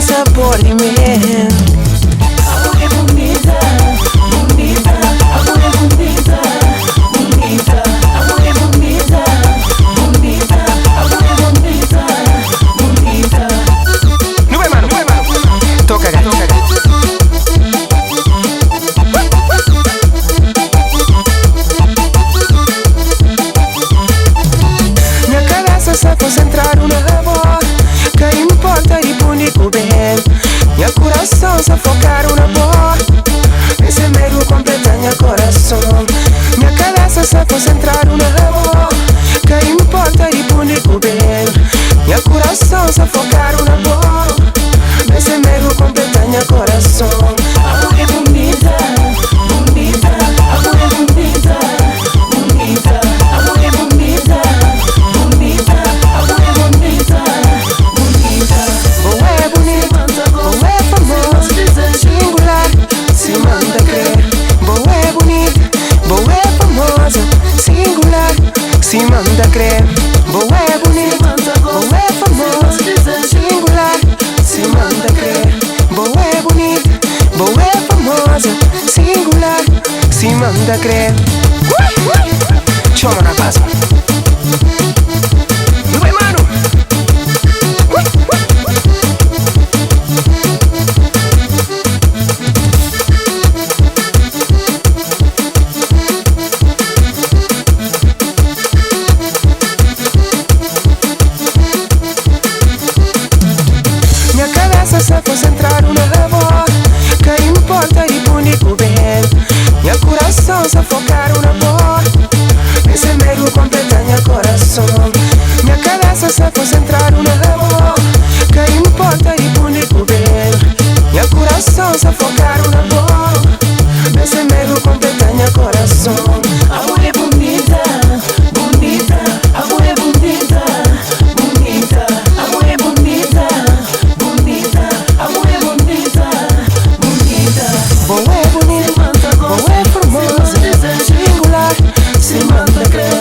sabor de mel. Amor é bonita, bonita. Amor é bonita, bonita. Amor é bonita, bonita. Amor é bonita, bonita. Não é, mano? Toca, gato. Minha cabeça se concentraram na voz. Que importa de bonito bem. Minha coração se focaram na voz. Esse medo completa minha coração. Minha cabeça se concentraram na voz. Que importa de bonito bem. Minha coração se focaram na voz. Esse medo completa minha coração. Amor é bonita, bonita. Amor é bonita, bonita. Amor é bonita, bonita. Amor é bonita, bonita. Boa é bonita, boa é famosa, singular, se manda crer. Boa é bonita, boa é famosa, singular, se manda crer. Boa é bonita, boa é famosa, singular, se manda crer. Boa é bonita, boa é famosa, singular, se manda crer. Chama na casa. Não é, mano? Minha cabeça se concentraram na voz. Que importa de bonito bem. Minha coração se focaram na voz. Esse medo completa minha coração. Minha cabeça se concentraram na voz. Que importa de bonito bem. Minha coração se focaram na voz. Esse medo completa minha coração. Amor é bonita, bonita. Amor é bonita, bonita. Amor é bonita, bonita. Amor é bonita, bonita. Boa é bonita, boa é famosa, singular, se manda crer.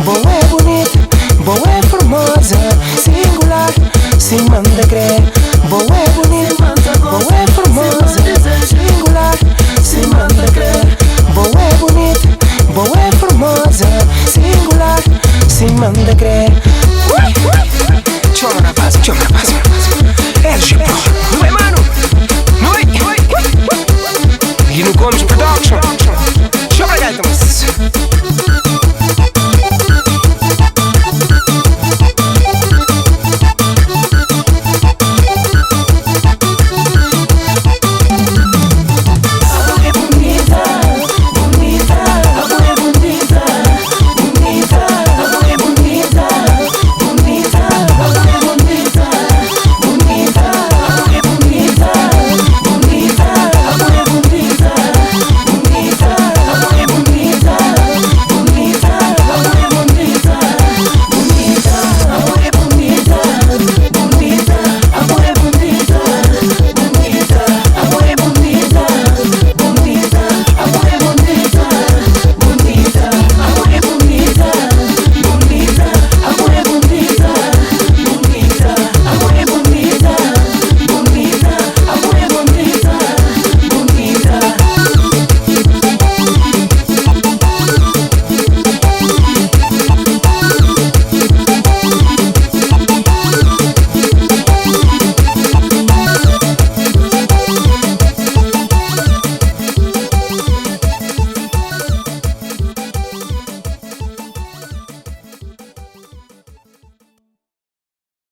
Boa é bonita, boa é famosa, singular, se manda crer. Boa é bonita, boa é famosa, singular, se manda crer. Boa é bonita, boa é famosa, singular, se manda crer. Chama na paz, chama na paz.